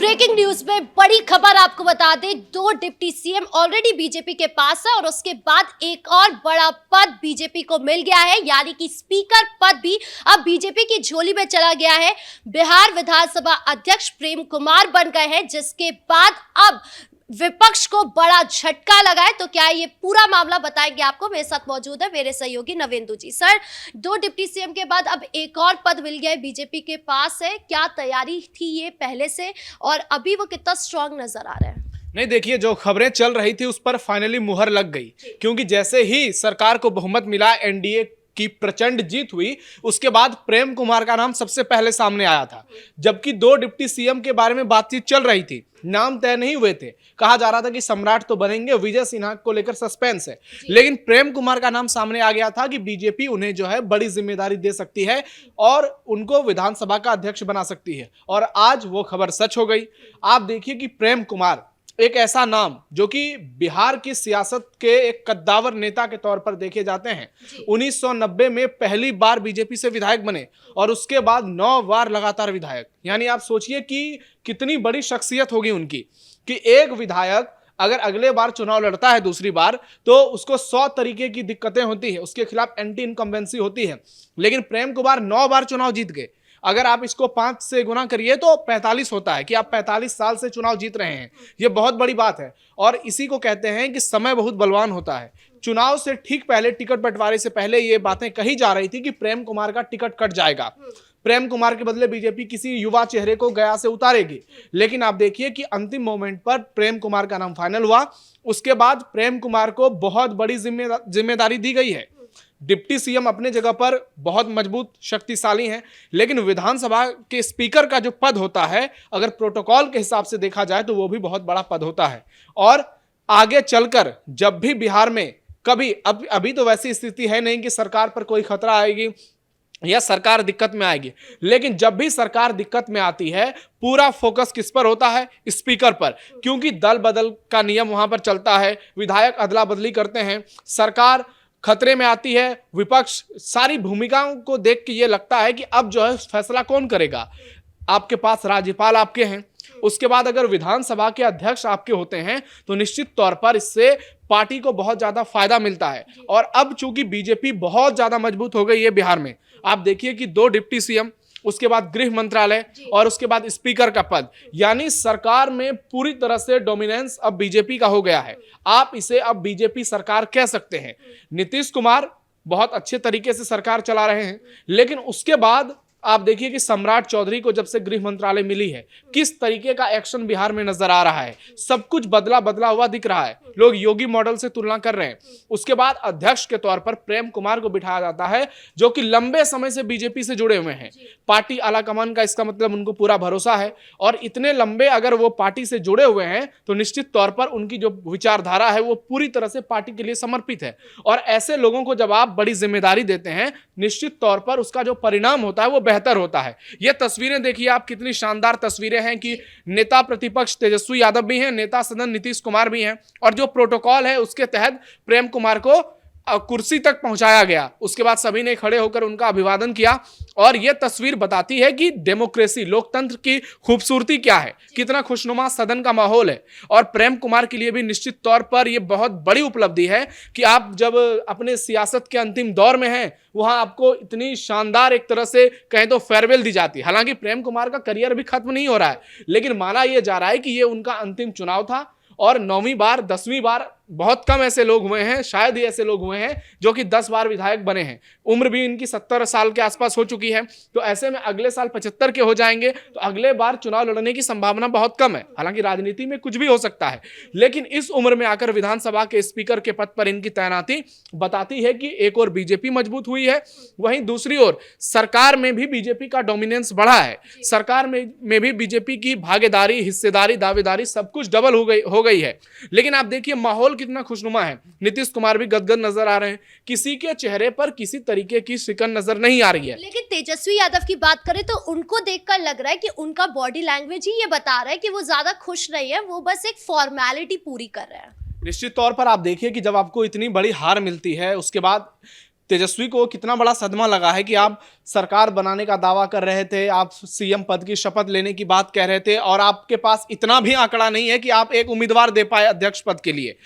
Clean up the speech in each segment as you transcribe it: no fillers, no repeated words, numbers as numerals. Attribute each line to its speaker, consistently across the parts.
Speaker 1: Breaking news में बड़ी खबर आपको बता दें, दो डिप्टी सीएम ऑलरेडी बीजेपी के पास है और उसके बाद एक और बड़ा पद बीजेपी को मिल गया है, यानी कि स्पीकर पद भी अब बीजेपी की झोली में चला गया है। बिहार विधानसभा अध्यक्ष प्रेम कुमार बन गए हैं, जिसके बाद अब विपक्ष को बड़ा झटका लगा है। तो क्या ये पूरा मामला बताएंगे आपको। मेरे साथ मौजूद है मेरे सहयोगी नवेंदु जी। सर, दो डिप्टी सीएम के बाद अब एक और पद मिल गया है, बीजेपी के पास है। क्या तैयारी थी ये पहले से और अभी वो कितना स्ट्रांग नजर आ रहा है?
Speaker 2: नहीं, देखिए, जो खबरें चल रही थी उस पर फाइनली मुहर लग गई, क्योंकि जैसे ही सरकार को बहुमत मिला, एनडीए की प्रचंड जीत हुई, उसके बाद प्रेम कुमार का नाम सबसे पहले सामने आया था। जबकि दो डिप्टी सीएम के बारे में बातचीत चल रही थी, नाम तय नहीं हुए थे, कहा जा रहा था कि सम्राट तो बनेंगे, विजय सिन्हा को लेकर सस्पेंस है, लेकिन प्रेम कुमार का नाम सामने आ गया था कि बीजेपी उन्हें जो है बड़ी जिम्मेदारी दे सकती है और उनको विधानसभा का अध्यक्ष बना सकती है। और आज वो खबर सच हो गई। आप देखिए कि प्रेम कुमार एक ऐसा नाम जो कि बिहार की सियासत के एक कद्दावर नेता के तौर पर देखे जाते हैं। 1990 में पहली बार बीजेपी से विधायक बने और उसके बाद 9 बार लगातार विधायक। यानी आप सोचिए कि कितनी बड़ी शख्सियत होगी उनकी, कि एक विधायक अगर अगले बार चुनाव लड़ता है दूसरी बार, तो उसको 100 तरीके की दिक्कतें होती है, उसके खिलाफ एंटी इनकम्बेंसी होती है। लेकिन प्रेम कुमार 9 बार चुनाव जीत गए। अगर आप इसको 5 से गुना करिए तो 45 होता है कि आप 45 साल से चुनाव जीत रहे हैं। ये बहुत बड़ी बात है और इसी को कहते हैं कि समय बहुत बलवान होता है। चुनाव से ठीक पहले, टिकट बंटवारे से पहले ये बातें कही जा रही थी कि प्रेम कुमार का टिकट कट जाएगा, प्रेम कुमार के बदले बीजेपी किसी युवा चेहरे को गया से उतारेगी। लेकिन आप देखिए कि अंतिम मोमेंट पर प्रेम कुमार का नाम फाइनल हुआ। उसके बाद प्रेम कुमार को बहुत बड़ी जिम्मेदारी दी गई है। डिप्टी सीएम अपने जगह पर बहुत मजबूत, शक्तिशाली हैं, लेकिन विधानसभा के स्पीकर का जो पद होता है, अगर प्रोटोकॉल के हिसाब से देखा जाए तो वो भी बहुत बड़ा पद होता है। और आगे चलकर जब भी बिहार में कभी, अभी तो वैसी स्थिति है नहीं कि सरकार पर कोई खतरा आएगी या सरकार दिक्कत में आएगी, लेकिन जब भी सरकार दिक्कत में आती है, पूरा फोकस किस पर होता है? स्पीकर पर, क्योंकि दल बदल का नियम वहां पर चलता है, विधायक अदला बदली करते हैं, सरकार खतरे में आती है। विपक्ष सारी भूमिकाओं को देख के ये लगता है कि अब जो है फैसला कौन करेगा। आपके पास राज्यपाल आपके हैं, उसके बाद अगर विधानसभा के अध्यक्ष आपके होते हैं तो निश्चित तौर पर इससे पार्टी को बहुत ज्यादा फायदा मिलता है। और अब चूंकि बीजेपी बहुत ज्यादा मजबूत हो गई है बिहार में, आप देखिए कि 2 डिप्टी सीएम, उसके बाद गृह मंत्रालय और उसके बाद स्पीकर का पद, यानी सरकार में पूरी तरह से डोमिनेंस अब बीजेपी का हो गया है। आप इसे अब बीजेपी सरकार कह सकते हैं। नीतीश कुमार बहुत अच्छे तरीके से सरकार चला रहे हैं, लेकिन उसके बाद आप देखिए कि सम्राट चौधरी को जब से गृह मंत्रालय मिली है, किस तरीके का एक्शन बिहार में नजर आ रहा है। सब कुछ बदला हुआ दिख रहा है। लोग योगी मॉडल से तुलना कर रहे हैं। उसके बाद अध्यक्ष के तौर पर प्रेम कुमार को बिठाया जाता है, जो कि लंबे समय से बीजेपी से जुड़े हुए हैं। पार्टी आलाकमान का इसका मतलब उनको पूरा भरोसा है, और इतने लंबे अगर वो पार्टी से जुड़े हुए हैं तो निश्चित तौर पर उनकी जो विचारधारा है वो पूरी तरह से पार्टी के लिए समर्पित है। और ऐसे लोगों को जब आप बड़ी जिम्मेदारी देते हैं, निश्चित तौर पर उसका जो परिणाम होता है वो बेहतर होता है। ये तस्वीरें देखिए आप, कितनी शानदार तस्वीरें हैं कि नेता प्रतिपक्ष तेजस्वी यादव भी हैं, नेता सदन नीतीश कुमार भी हैं, और जो प्रोटोकॉल है उसके तहत प्रेम कुमार को कुर्सी तक पहुंचाया गया। उसके बाद सभी ने खड़े होकर उनका अभिवादन किया। और यह तस्वीर बताती है कि डेमोक्रेसी, लोकतंत्र की खूबसूरती क्या है, कितना खुशनुमा सदन का माहौल है। और प्रेम कुमार के लिए भी निश्चित तौर पर यह बहुत बड़ी उपलब्धि है कि आप जब अपने सियासत के अंतिम दौर में हैं, वहां आपको इतनी शानदार एक तरह से कहें तो फेयरवेल दी जाती है। हालांकि प्रेम कुमार का करियर भी खत्म नहीं हो रहा है, लेकिन माना यह जा रहा है कि यह उनका अंतिम चुनाव था। और 9वीं बार, 10वीं बार, बहुत कम ऐसे लोग हुए हैं, शायद ही ऐसे लोग हुए हैं जो कि 10 बार विधायक बने हैं। उम्र भी इनकी 70 साल के आसपास हो चुकी है, तो ऐसे में अगले साल 75 के हो जाएंगे, तो अगले बार चुनाव लड़ने की संभावना बहुत कम है। हालांकि राजनीति में कुछ भी हो सकता है, लेकिन इस उम्र में आकर विधानसभा के स्पीकर के पद पर इनकी तैनाती बताती है कि एक और बीजेपी मजबूत हुई है, वहीं दूसरी ओर सरकार में भी बीजेपी का डोमिनेंस बढ़ा है। सरकार में भी बीजेपी की भागीदारी, हिस्सेदारी, दावेदारी सब कुछ डबल हो गई है। लेकिन आप देखिए माहौल कितना खुशनुमा है। नीतीश कुमार भी गदगद नजर आ रहे हैं, किसी के चेहरे पर किसी तरीके की शिकन नजर नहीं आ रही है।
Speaker 1: लेकिन तेजस्वी यादव की बात करें तो उनको देखकर लग रहा है कि उनका बॉडी लैंग्वेज ही ये बता रहा है कि वो ज्यादा खुश नहीं है, वो बस एक फॉर्मेलिटी पूरी कर रहे हैं।
Speaker 2: निश्चित तौर पर आप देखिए कि जब आपको इतनी बड़ी हार मिलती है, उसके बाद तेजस्वी को कितना बड़ा सदमा लगा है कि आप सरकार बनाने का दावा कर रहे थे, आप सीएम पद की शपथ लेने की बात कह रहे थे और आपके पास इतना भी आंकड़ा नहीं है कि आप एक उम्मीदवार दे पाए अध्यक्ष पद के लिए।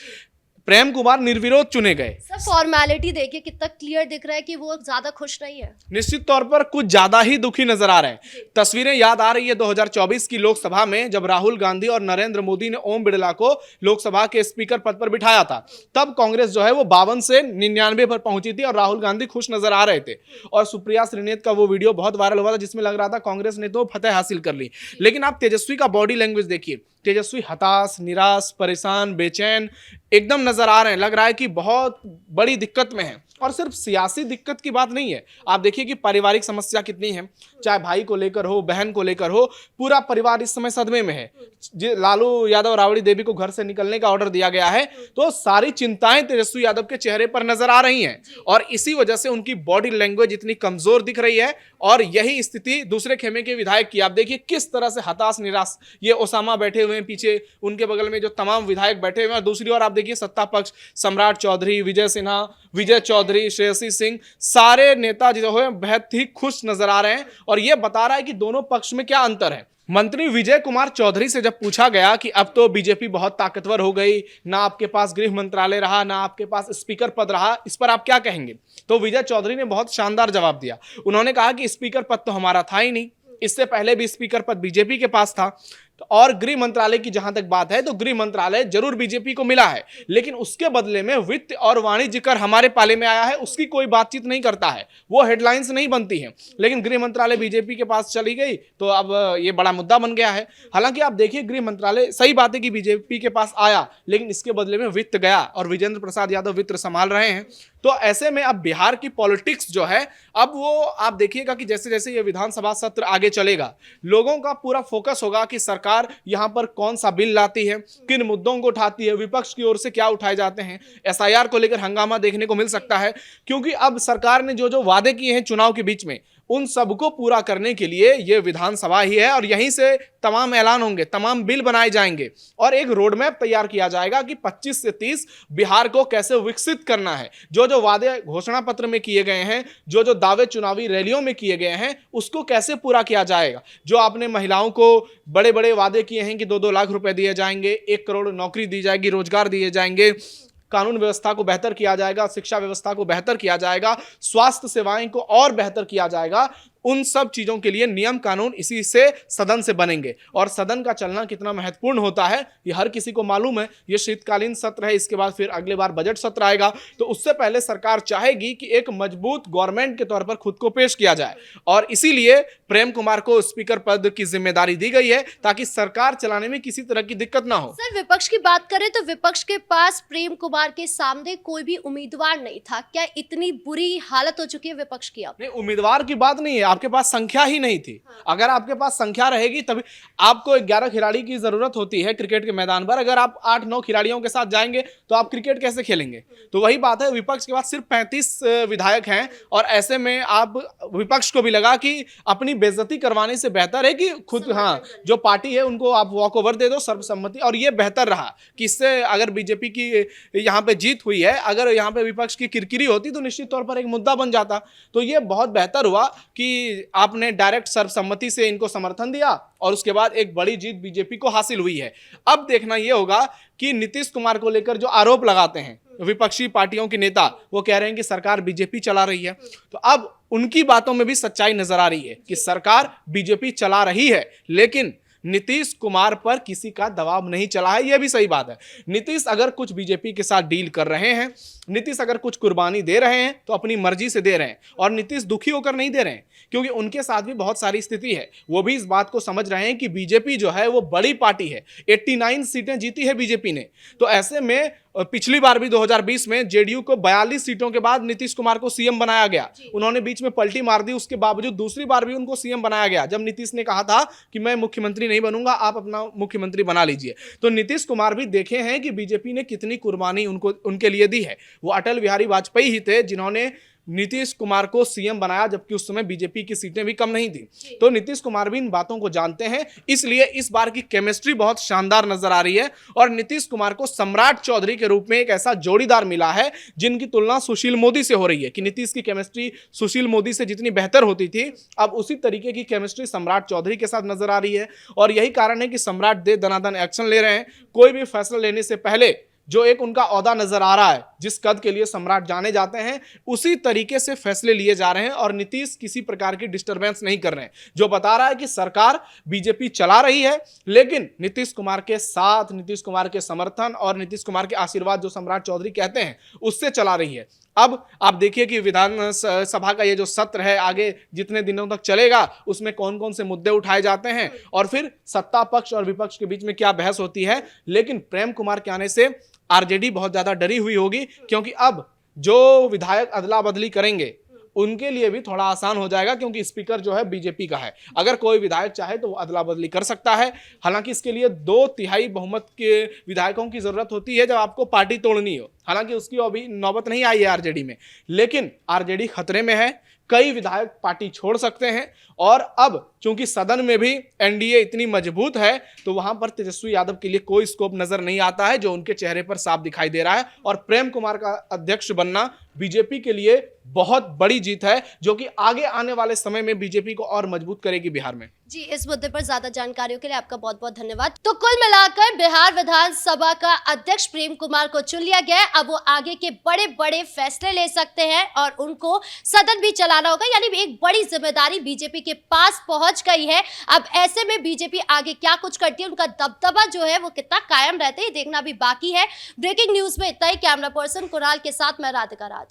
Speaker 2: प्रेम कुमार निर्विरोध चुने गए।
Speaker 1: सर फॉर्मेलिटी देखिए कितना क्लियर दिख रहा है कि वो ज्यादा खुश नहीं है।
Speaker 2: निश्चित तौर पर कुछ ज्यादा ही दुखी नजर आ रहे हैं। तस्वीरें याद आ रही है 2024 की लोकसभा में जब राहुल गांधी और नरेंद्र मोदी ने ओम बिरला को लोकसभा के स्पीकर पद पर बिठाया था। तब कांग्रेस जो है वो 52 से 99 पर पहुंची थी और राहुल गांधी खुश नजर आ रहे थे। और सुप्रिया श्रीनेत का वो वीडियो बहुत वायरल हुआ था जिसमें लग रहा था कांग्रेस ने तो फतेह हासिल कर ली। लेकिन आप तेजस्वी का बॉडी लैंग्वेज देखिए, तेजस्वी हताश, निराश, परेशान, बेचैन एकदम नजर आ रहे हैं। लग रहा है कि बहुत बड़ी दिक्कत में है। और सिर्फ सियासी दिक्कत की बात नहीं है, आप देखिए कि पारिवारिक समस्या कितनी है, चाहे भाई को लेकर हो, बहन को लेकर हो, पूरा परिवार इस समय सदमे में है। लालू यादव राबड़ी देवी को घर से निकलने का ऑर्डर दिया गया है, तो सारी चिंताएं तेजस्वी यादव के चेहरे पर नजर आ रही हैं और इसी वजह से उनकी बॉडी लैंग्वेज इतनी कमजोर दिख रही है। और यही स्थिति दूसरे खेमे के विधायक की, आप देखिए किस तरह से हताश, निराश, ये ओसामा बैठे हुए हैं पीछे, उनके बगल में जो तमाम विधायक बैठे हुए हैं, और दूसरी ओर आप देखिए सत्ता पक्ष, सम्राट चौधरी, विजय सिन्हा, विजय चौधरी, श्रेयसी सिंह, सारे नेता जो है बेहद ही खुश नजर आ रहे हैं। और यह बता रहा है कि दोनों पक्ष में क्या अंतर है। मंत्री विजय कुमार चौधरी से जब पूछा गया कि अब तो बीजेपी बहुत ताकतवर हो गई, ना आपके पास गृह मंत्रालय रहा, ना आपके पास स्पीकर पद रहा, इस पर आप क्या कहेंगे, तो विजय चौधरी ने बहुत शानदार जवाब दिया। उन्होंने कहा कि स्पीकर पद तो हमारा था ही नहीं, इससे पहले भी स्पीकर पद बीजेपी के पास था। और गृह मंत्रालय की जहां तक बात है तो गृह मंत्रालय जरूर बीजेपी को मिला है, लेकिन उसके बदले में वित्त और वाणिज्य कर हमारे पाले में आया है, उसकी कोई बातचीत नहीं करता है, वो हेडलाइंस नहीं बनती हैं। लेकिन गृह मंत्रालय बीजेपी के पास चली गई तो अब ये बड़ा मुद्दा बन गया है। हालांकि आप देखिए गृह मंत्रालय, सही बात है कि बीजेपी के पास आया, लेकिन इसके बदले में वित्त गया और विजेंद्र प्रसाद यादव वित्त संभाल रहे हैं। तो ऐसे में अब बिहार की पॉलिटिक्स जो है, अब वो आप देखिएगा कि जैसे जैसे ये विधानसभा सत्र आगे चलेगा, लोगों का पूरा फोकस होगा कि सरकार यहां पर कौन सा बिल लाती है, किन मुद्दों को उठाती है, विपक्ष की ओर से क्या उठाए जाते हैं। एसआईआर को लेकर हंगामा देखने को मिल सकता है, क्योंकि अब सरकार ने जो जो वादे किए हैं चुनाव के बीच में, उन सबको पूरा करने के लिए ये विधानसभा ही है और यहीं से तमाम ऐलान होंगे, तमाम बिल बनाए जाएंगे और एक रोड मैप तैयार किया जाएगा कि 25 से 30 बिहार को कैसे विकसित करना है। जो जो वादे घोषणा पत्र में किए गए हैं, जो जो दावे चुनावी रैलियों में किए गए हैं, उसको कैसे पूरा किया जाएगा। जो आपने महिलाओं को बड़े बड़े वादे किए हैं कि 2-2 लाख रुपए दिए जाएंगे, 1 करोड़ नौकरी दी जाएगी, रोजगार दिए जाएंगे, कानून व्यवस्था को बेहतर किया जाएगा, शिक्षा व्यवस्था को बेहतर किया जाएगा, स्वास्थ्य सेवाएं को और बेहतर किया जाएगा, उन सब चीजों के लिए नियम कानून इसी से सदन से बनेंगे। और सदन का चलना कितना महत्वपूर्ण होता है ये हर किसी को मालूम है। ये शीतकालीन सत्र है, इसके बाद फिर अगले बार बजट सत्र आएगा, तो उससे पहले सरकार चाहेगी कि एक मजबूत गवर्नमेंट के तौर पर खुद को पेश किया जाए और इसीलिए प्रेम कुमार को स्पीकर पद की जिम्मेदारी दी गई है ताकि सरकार चलाने में किसी तरह की दिक्कत ना हो।
Speaker 1: सर विपक्ष की बात करें तो विपक्ष के पास प्रेम कुमार के सामने कोई भी उम्मीदवार नहीं था। क्या इतनी बुरी हालत हो चुकी है विपक्ष की?
Speaker 2: नहीं, उम्मीदवार की बात नहीं है, आपके पास संख्या ही नहीं थी। अगर आपके पास संख्या रहेगी तभी आपको 11 खिलाड़ी की जरूरत होती है क्रिकेट के मैदान पर। अगर आप 8-9 खिलाड़ियों के साथ जाएंगे तो आप क्रिकेट कैसे खेलेंगे? तो वही बात है, विपक्ष के पास सिर्फ 35 विधायक हैं और ऐसे में आप विपक्ष को भी लगा कि अपनी बेइज्जती करवाने से बेहतर है कि खुद जो पार्टी है उनको आप वॉक ओवर दे दो सर्वसम्मति। और ये बेहतर रहा कि इससे अगर बीजेपी की यहाँ पे जीत हुई है, अगर यहाँ पे विपक्ष की किरकिरी होती तो निश्चित तौर पर एक मुद्दा बन जाता। तो ये बहुत बेहतर हुआ कि आपने डायरेक्ट सर्वसम्मति से इनको समर्थन दिया और उसके बाद एक बड़ी जीत बीजेपी को हासिल हुई है। अब देखना यह होगा कि नीतीश कुमार को लेकर जो आरोप लगाते हैं विपक्षी पार्टियों के नेता, वो कह रहे हैं कि सरकार बीजेपी चला रही है, तो अब उनकी बातों में भी सच्चाई नजर आ रही है कि सरकार बीजेपी चला रही है, लेकिन नीतीश कुमार पर किसी का दबाव नहीं चला है। यह भी सही बात है। नीतीश अगर कुछ बीजेपी के साथ डील कर रहे हैं, नीतीश अगर कुछ कुर्बानी दे रहे हैं तो अपनी मर्जी से दे रहे हैं और नीतीश दुखी होकर नहीं दे रहे हैं, क्योंकि उनके साथ भी बहुत सारी स्थिति है। वो भी इस बात को समझ रहे हैं कि बीजेपी जो है वो बड़ी पार्टी है, 89 सीटें जीती है बीजेपी ने। तो ऐसे में पिछली बार भी 2020 में जेडीयू को 42 सीटों के बाद नीतीश कुमार को सीएम बनाया गया। उन्होंने बीच में पलटी मार दी, उसके बावजूद दूसरी बार भी उनको सीएम बनाया गया जब नीतीश ने कहा था कि मैं मुख्यमंत्री नहीं बनूंगा, आप अपना मुख्यमंत्री बना लीजिए। तो नीतीश कुमार भी देखे हैं कि बीजेपी ने कितनी कुर्बानी उनके लिए दी है। वो अटल बिहारी वाजपेयी ही थे जिन्होंने नीतीश कुमार को सीएम बनाया, जबकि उस समय बीजेपी की सीटें भी कम नहीं थी। तो नीतीश कुमार भी इन बातों को जानते हैं, इसलिए इस बार की केमिस्ट्री बहुत शानदार नजर आ रही है और नीतीश कुमार को सम्राट चौधरी के रूप में एक ऐसा जोड़ीदार मिला है जिनकी तुलना सुशील मोदी से हो रही है कि नीतीश की केमिस्ट्री सुशील मोदी से जितनी बेहतर होती थी, अब उसी तरीके की केमिस्ट्री सम्राट चौधरी के साथ नजर आ रही है। और यही कारण है कि सम्राट दे दनादन एक्शन ले रहे हैं। कोई भी फैसला लेने से पहले जो एक उनका ओहदा नजर आ रहा है, जिस कद के लिए सम्राट जाने जाते हैं, उसी तरीके से फैसले लिए जा रहे हैं और नीतीश किसी प्रकार की डिस्टरबेंस नहीं कर रहे हैं, जो बता रहा है कि सरकार बीजेपी चला रही है लेकिन नीतीश कुमार के साथ, नीतीश कुमार के समर्थन और नीतीश कुमार के आशीर्वाद जो सम्राट चौधरी कहते हैं उससे चला रही है। अब आप देखिए कि विधानसभा का ये जो सत्र है आगे जितने दिनों तक चलेगा उसमें कौन कौन से मुद्दे उठाए जाते हैं और फिर सत्ता पक्ष और विपक्ष के बीच में क्या बहस होती है। लेकिन प्रेम कुमार के आने से आरजेडी बहुत ज्यादा डरी हुई होगी, क्योंकि अब जो विधायक अदला बदली करेंगे उनके लिए भी थोड़ा आसान हो जाएगा, क्योंकि स्पीकर जो है बीजेपी का है। अगर कोई विधायक चाहे तो वो अदला बदली कर सकता है। हालांकि इसके लिए 2/3 बहुमत के विधायकों की जरूरत होती है जब आपको पार्टी तोड़नी हो। हालांकि उसकी अभी नौबत नहीं आई है आरजेडी में, लेकिन आरजेडी खतरे में है। कई विधायक पार्टी छोड़ सकते हैं और अब चूंकि सदन में भी एनडीए इतनी मजबूत है तो वहां पर तेजस्वी यादव के लिए कोई स्कोप नजर नहीं आता है, जो उनके चेहरे पर साफ दिखाई दे रहा है। और प्रेम कुमार का अध्यक्ष बनना बीजेपी के लिए बहुत बड़ी जीत है, जो कि आगे आने वाले समय में बीजेपी को और मजबूत करेगी बिहार में।
Speaker 1: जी, इस मुद्दे पर ज्यादा जानकारियों के लिए आपका बहुत बहुत धन्यवाद। तो कुल मिलाकर बिहार विधानसभा का अध्यक्ष प्रेम कुमार को चुन लिया गया है। अब वो आगे के बड़े बड़े फैसले ले सकते हैं और उनको सदन भी चलाना होगा, यानी एक बड़ी जिम्मेदारी बीजेपी के पास पहुंच गई है। अब ऐसे में बीजेपी आगे क्या कुछ करती है, उनका दबदबा जो है वो कितना कायम रहता है, देखना भी बाकी है। ब्रेकिंग न्यूज में इतना ही। कैमरा पर्सन कुणाल के साथ मैं राधिका राज।